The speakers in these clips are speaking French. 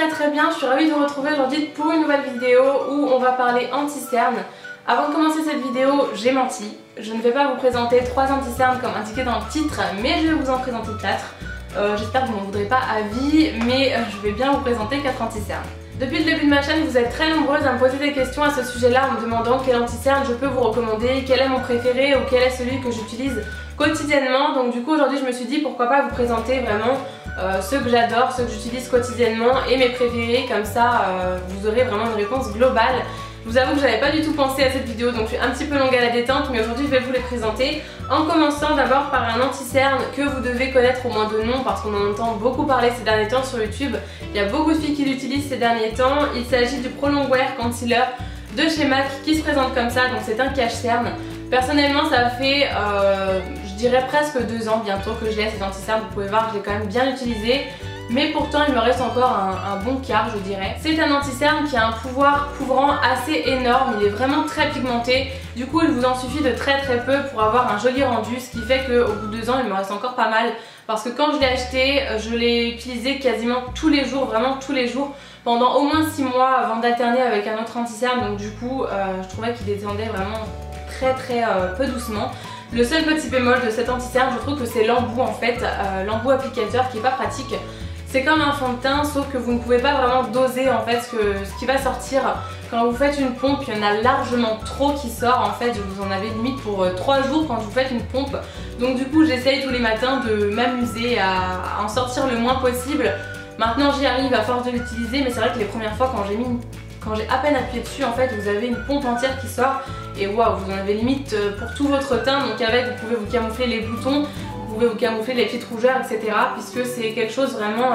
très bien, je suis ravie de vous retrouver aujourd'hui pour une nouvelle vidéo où on va parler anti-cerne. Avant de commencer cette vidéo, j'ai menti. Je ne vais pas vous présenter 3 anti-cernes comme indiqué dans le titre, mais je vais vous en présenter 4. J'espère que vous n'en voudrez pas à vie, mais je vais bien vous présenter 4 anti-cernes. Depuis le début de ma chaîne, vous êtes très nombreuses à me poser des questions à ce sujet-là en me demandant quel anti-cerne je peux vous recommander, quel est mon préféré ou quel est celui que j'utilise quotidiennement. Donc du coup aujourd'hui je me suis dit pourquoi pas vous présenter vraiment ceux que j'adore, ceux que j'utilise quotidiennement et mes préférés, comme ça vous aurez vraiment une réponse globale. Je vous avoue que j'avais pas du tout pensé à cette vidéo, donc je suis un petit peu longue à la détente, mais aujourd'hui je vais vous les présenter en commençant d'abord par un anti-cerne que vous devez connaître au moins de nom parce qu'on en entend beaucoup parler ces derniers temps sur YouTube. Il y a beaucoup de filles qui l'utilisent ces derniers temps. Il s'agit du Prolongwear Concealer de chez MAC qui se présente comme ça, donc c'est un cache-cerne. Personnellement ça fait je dirais presque 2 ans bientôt que je l'ai cet anti-cerne, vous pouvez voir que je l'ai quand même bien utilisé. Mais pourtant il me reste encore un bon quart je dirais. C'est un anti-cerne qui a un pouvoir couvrant assez énorme, il est vraiment très pigmenté. Du coup il vous en suffit de très peu pour avoir un joli rendu, ce qui fait qu'au bout de 2 ans il me reste encore pas mal. Parce que quand je l'ai acheté, je l'ai utilisé quasiment tous les jours, vraiment tous les jours, pendant au moins 6 mois avant d'alterner avec un autre anti-cerne. Donc du coup je trouvais qu'il descendait vraiment très peu doucement. Le seul petit bémol de cet anti-cerne, je trouve que c'est l'embout en fait, l'embout applicateur qui est pas pratique. C'est comme un fond de teint, sauf que vous ne pouvez pas vraiment doser en fait ce qui va sortir. Quand vous faites une pompe, il y en a largement trop qui sort en fait. Vous en avez limite pour 3 jours quand vous faites une pompe. Donc du coup j'essaye tous les matins de m'amuser à en sortir le moins possible. Maintenant j'y arrive à force de l'utiliser, mais c'est vrai que les premières fois quand j'ai à peine appuyé dessus en fait, vous avez une pompe entière qui sort et waouh, vous en avez limite pour tout votre teint. Donc avec vous pouvez vous camoufler les boutons, vous pouvez vous camoufler les petites rougeurs, etc. puisque c'est quelque chose vraiment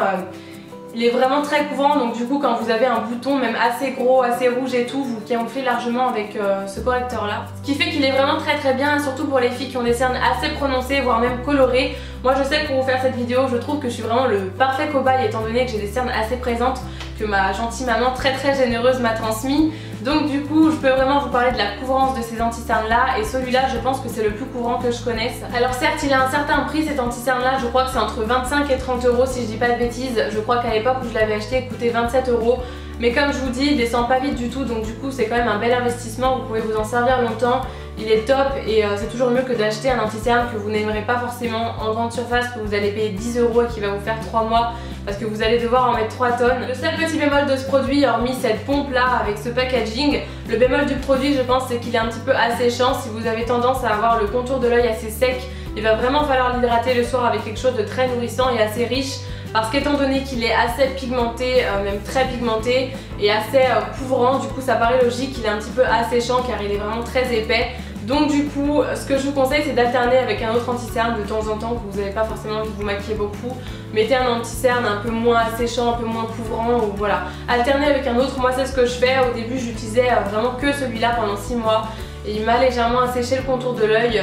il est vraiment très couvrant. Donc du coup quand vous avez un bouton même assez gros, assez rouge et tout, vous camouflez largement avec ce correcteur là, ce qui fait qu'il est vraiment très bien, surtout pour les filles qui ont des cernes assez prononcées voire même colorées. Moi je sais que pour vous faire cette vidéo je trouve que je suis vraiment le parfait cobaye étant donné que j'ai des cernes assez présentes que ma gentille maman très généreuse m'a transmis. Donc du coup je peux vraiment vous parler de la couvrance de ces anti-cernes là, et celui-là je pense que c'est le plus couvrant que je connaisse. Alors certes il a un certain prix cet anti-cerne là, je crois que c'est entre 25 et 30 euros si je dis pas de bêtises. Je crois qu'à l'époque où je l'avais acheté il coûtait 27 euros. Mais comme je vous dis il descend pas vite du tout, donc du coup c'est quand même un bel investissement, vous pouvez vous en servir longtemps. Il est top et c'est toujours mieux que d'acheter un anti-cerne que vous n'aimerez pas forcément en grande surface, que vous allez payer 10 euros et qui va vous faire 3 mois parce que vous allez devoir en mettre 3 tonnes. Le seul petit bémol de ce produit, hormis cette pompe là avec ce packaging, le bémol du produit je pense c'est qu'il est un petit peu asséchant. Si vous avez tendance à avoir le contour de l'œil assez sec, il va vraiment falloir l'hydrater le soir avec quelque chose de très nourrissant et assez riche. Parce qu'étant donné qu'il est assez pigmenté, même très pigmenté et assez couvrant, du coup ça paraît logique qu'il est un petit peu asséchant car il est vraiment très épais. Donc du coup ce que je vous conseille c'est d'alterner avec un autre anti-cerne de temps en temps que vous n'avez pas forcément envie de vous maquiller beaucoup. Mettez un anti-cerne un peu moins asséchant, un peu moins couvrant, ou voilà. Alternez avec un autre, moi c'est ce que je fais. Au début j'utilisais vraiment que celui-là pendant 6 mois. Et il m'a légèrement asséché le contour de l'œil,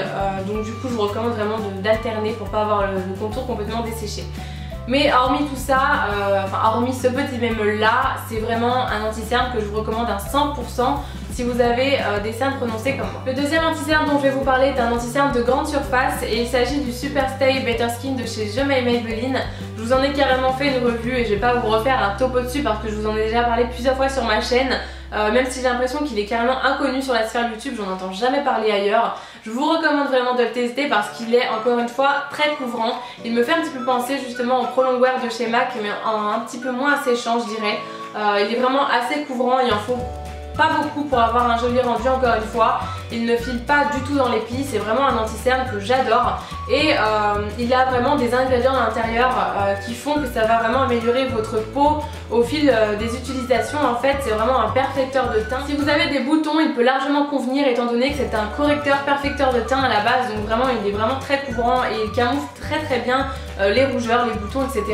donc du coup je vous recommande vraiment d'alterner pour pas avoir le contour complètement desséché. Mais hormis tout ça, hormis ce petit bémol là, c'est vraiment un anti-cerne que je vous recommande à 100% si vous avez des cernes prononcées comme moi. Le deuxième anti-cerne dont je vais vous parler est un anti-cerne de grande surface et il s'agit du Super Stay Better Skin de chez Je Maybelline. Je vous en ai carrément fait une revue et je vais pas vous refaire un topo dessus parce que je vous en ai déjà parlé plusieurs fois sur ma chaîne. Même si j'ai l'impression qu'il est carrément inconnu sur la sphère YouTube, j'en entends jamais parler ailleurs. Je vous recommande vraiment de le tester parce qu'il est encore une fois très couvrant. Il me fait un petit peu penser justement au Prolongwear de chez MAC, mais un petit peu moins asséchant je dirais. Il est vraiment assez couvrant, il en faut pas beaucoup pour avoir un joli rendu encore une fois. Il ne file pas du tout dans les plis, c'est vraiment un anti-cerne que j'adore. Et il a vraiment des ingrédients à l'intérieur qui font que ça va vraiment améliorer votre peau au fil des utilisations. En fait c'est vraiment un perfecteur de teint. Si vous avez des boutons il peut largement convenir étant donné que c'est un correcteur perfecteur de teint à la base. Donc vraiment il est vraiment très couvrant et il camoufle très bien les rougeurs, les boutons, etc.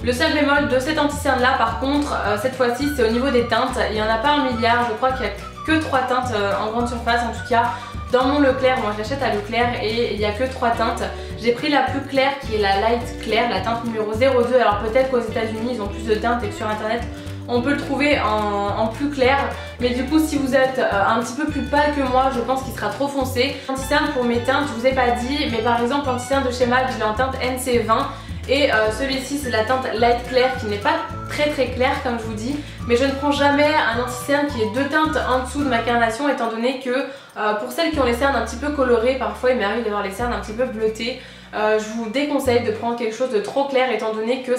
Le seul bémol de cet anti-cerne là par contre, cette fois-ci c'est au niveau des teintes. Il n'y en a pas 1 milliard, je crois qu'il y a que 3 teintes en grande surface en tout cas. Dans mon Leclerc, moi je l'achète à Leclerc et il n'y a que 3 teintes. J'ai pris la plus claire qui est la Light Claire, la teinte numéro 02. Alors peut-être qu'aux États-Unis ils ont plus de teintes et que sur internet on peut le trouver en plus clair. Mais du coup si vous êtes un petit peu plus pâle que moi, je pense qu'il sera trop foncé. Anti-cerne pour mes teintes, je vous ai pas dit, mais par exemple l'anti-cerne de chez MAC, je l'ai en teinte NC20. et celui-ci c'est la teinte light clair qui n'est pas très clair comme je vous dis, mais je ne prends jamais un anti-cerne qui est 2 teintes en dessous de ma carnation, étant donné que pour celles qui ont les cernes un petit peu colorées, parfois il m'arrive d'avoir les cernes un petit peu bleutées, je vous déconseille de prendre quelque chose de trop clair, étant donné que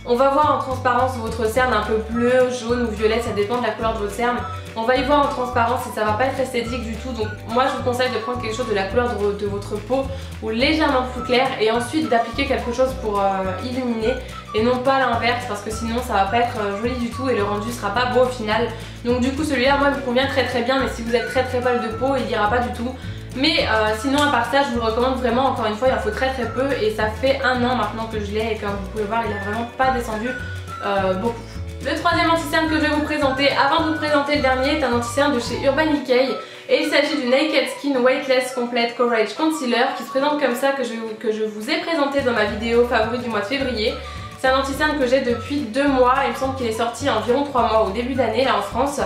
on va voir en transparence votre cerne un peu bleu, jaune ou violet, ça dépend de la couleur de votre cerne. On va y voir en transparence et ça va pas être esthétique du tout, donc moi je vous conseille de prendre quelque chose de la couleur de votre peau ou légèrement plus clair et ensuite d'appliquer quelque chose pour illuminer et non pas l'inverse, parce que sinon ça va pas être joli du tout et le rendu sera pas beau au final. Donc du coup celui-là moi il me convient très bien, mais si vous êtes très pâle de peau il ira pas du tout. Mais sinon à part ça je vous le recommande vraiment, encore une fois il en faut très peu et ça fait 1 an maintenant que je l'ai et comme vous pouvez voir il a vraiment pas descendu beaucoup. Le troisième anti-cerne que je vais vous présenter avant de vous présenter le dernier est un anti-cerne de chez Urban Decay et il s'agit du Naked Skin Weightless Complete Coverage Concealer qui se présente comme ça, que je vous ai présenté dans ma vidéo favorite du mois de février. C'est un anti-cerne que j'ai depuis 2 mois, il me semble qu'il est sorti environ 3 mois au début d'année là en France.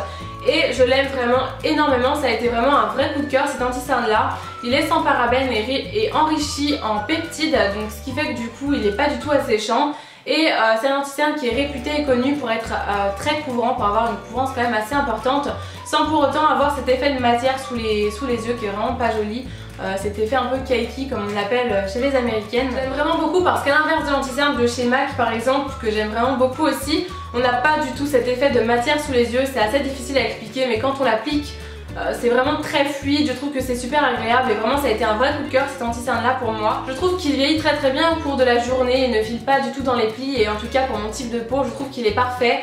Et je l'aime vraiment énormément, ça a été vraiment un vrai coup de cœur cet anti-cerne là. Il est sans parabènes et enrichi en peptides, donc ce qui fait que du coup il n'est pas du tout asséchant. Et c'est un anti-cerne qui est réputé et connu pour être très couvrant, pour avoir une couvrance quand même assez importante, sans pour autant avoir cet effet de matière sous les yeux qui est vraiment pas joli. Cet effet un peu cakey comme on l'appelle chez les américaines. J'aime vraiment beaucoup parce qu'à l'inverse de l'anti-cerne de chez MAC par exemple, que j'aime vraiment beaucoup aussi, on n'a pas du tout cet effet de matière sous les yeux, c'est assez difficile à expliquer mais quand on l'applique c'est vraiment très fluide, je trouve que c'est super agréable et vraiment ça a été un vrai coup de cœur cet anti-cerne là pour moi. Je trouve qu'il vieillit très bien au cours de la journée, il ne file pas du tout dans les plis et en tout cas pour mon type de peau je trouve qu'il est parfait.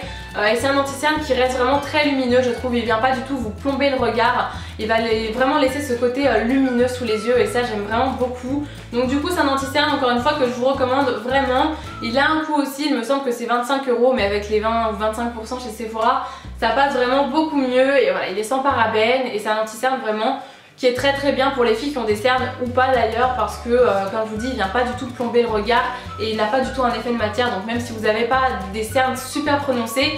Et c'est un anti-cerne qui reste vraiment très lumineux, je trouve, il vient pas du tout vous plomber le regard, il va vraiment laisser ce côté lumineux sous les yeux et ça j'aime vraiment beaucoup. Donc du coup c'est un anti-cerne encore une fois que je vous recommande vraiment. Il a un coût aussi, il me semble que c'est 25 €, mais avec les 20 ou 25% chez Sephora ça passe vraiment beaucoup mieux et voilà, il est sans parabènes et c'est un anti-cerne vraiment qui est très bien pour les filles qui ont des cernes ou pas d'ailleurs, parce que comme je vous dis il vient pas du tout plomber le regard et il n'a pas du tout un effet de matière, donc même si vous n'avez pas des cernes super prononcées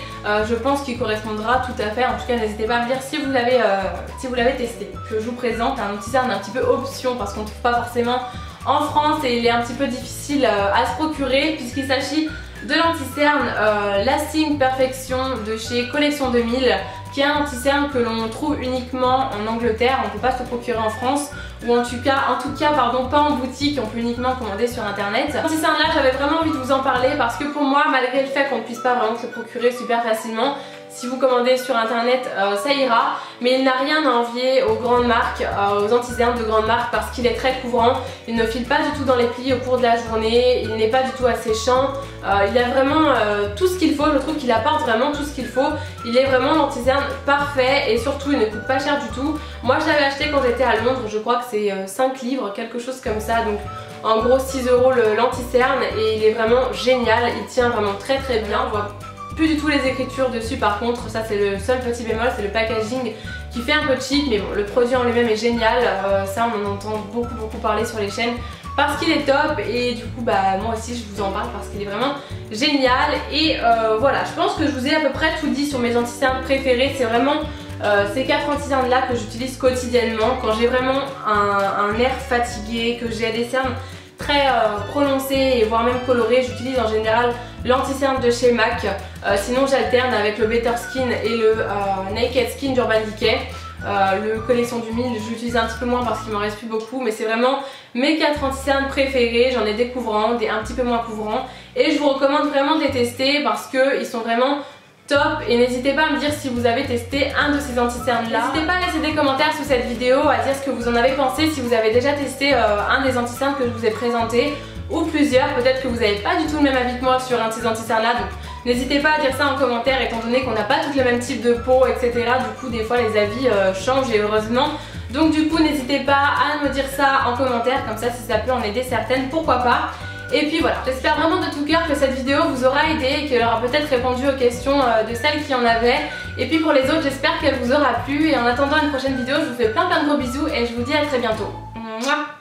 je pense qu'il correspondra tout à fait. En tout cas n'hésitez pas à me dire si vous l'avez testé. Que je vous présente un anti-cerne un petit peu option parce qu'on ne trouve pas forcément en France et il est un petit peu difficile à se procurer puisqu'il s'agit de l'anti-cerne Lasting Perfection de chez Collection 2000, qui est un anti-cerne que l'on trouve uniquement en Angleterre, on ne peut pas se procurer en France, ou en tout cas pas en boutique, on peut uniquement commander sur internet. Cet anti-cerne là j'avais vraiment envie de vous en parler parce que pour moi, malgré le fait qu'on ne puisse pas vraiment se procurer super facilement, si vous commandez sur internet ça ira, mais il n'a rien à envier aux grandes marques, aux anti-cernes de grandes marques parce qu'il est très couvrant, il ne file pas du tout dans les plis au cours de la journée, il n'est pas du tout asséchant, il a vraiment tout ce qu'il faut, je trouve qu'il apporte vraiment tout ce qu'il faut, il est vraiment l'anti-cerne parfait et surtout il ne coûte pas cher du tout. Moi je l'avais acheté quand j'étais à Londres, je crois que c'est 5 livres, quelque chose comme ça, donc en gros 6 € l'anti-cerne et il est vraiment génial, il tient vraiment très bien, on voit plus du tout les écritures dessus par contre, ça c'est le seul petit bémol, c'est le packaging qui fait un peu cheap, mais bon le produit en lui-même est génial, ça on en entend beaucoup parler sur les chaînes parce qu'il est top et du coup bah moi aussi je vous en parle parce qu'il est vraiment génial et voilà, je pense que je vous ai à peu près tout dit sur mes anti-cernes préférés. C'est vraiment ces 4 anti-cernes là que j'utilise quotidiennement quand j'ai vraiment un air fatigué, que j'ai des cernes très prononcées et voire même colorées. J'utilise en général l'anti-cerne de chez MAC, sinon j'alterne avec le Better Skin et le Naked Skin d'Urban Decay. Le Collection du 1000 j'utilise un petit peu moins parce qu'il m'en reste plus beaucoup, mais c'est vraiment mes 4 anti-cernes préférés. J'en ai des couvrants, des un petit peu moins couvrants et je vous recommande vraiment de les tester parce qu'ils sont vraiment top et n'hésitez pas à me dire si vous avez testé un de ces anti-cernes là. N'hésitez pas à laisser des commentaires sous cette vidéo, à dire ce que vous en avez pensé, si vous avez déjà testé un des anti-cernes que je vous ai présenté ou plusieurs, peut-être que vous n'avez pas du tout le même avis que moi sur un de ces anti-cernes là, donc n'hésitez pas à dire ça en commentaire étant donné qu'on n'a pas tous le même type de peau etc. Du coup des fois les avis changent et heureusement. Donc du coup n'hésitez pas à me dire ça en commentaire, comme ça si ça peut en aider certaines, pourquoi pas. Et puis voilà, j'espère vraiment de tout cœur que cette vidéo vous aura aidé et qu'elle aura peut-être répondu aux questions de celles qui en avaient. Et puis pour les autres, j'espère qu'elle vous aura plu. Et en attendant une prochaine vidéo, je vous fais plein de gros bisous et je vous dis à très bientôt. Mouah.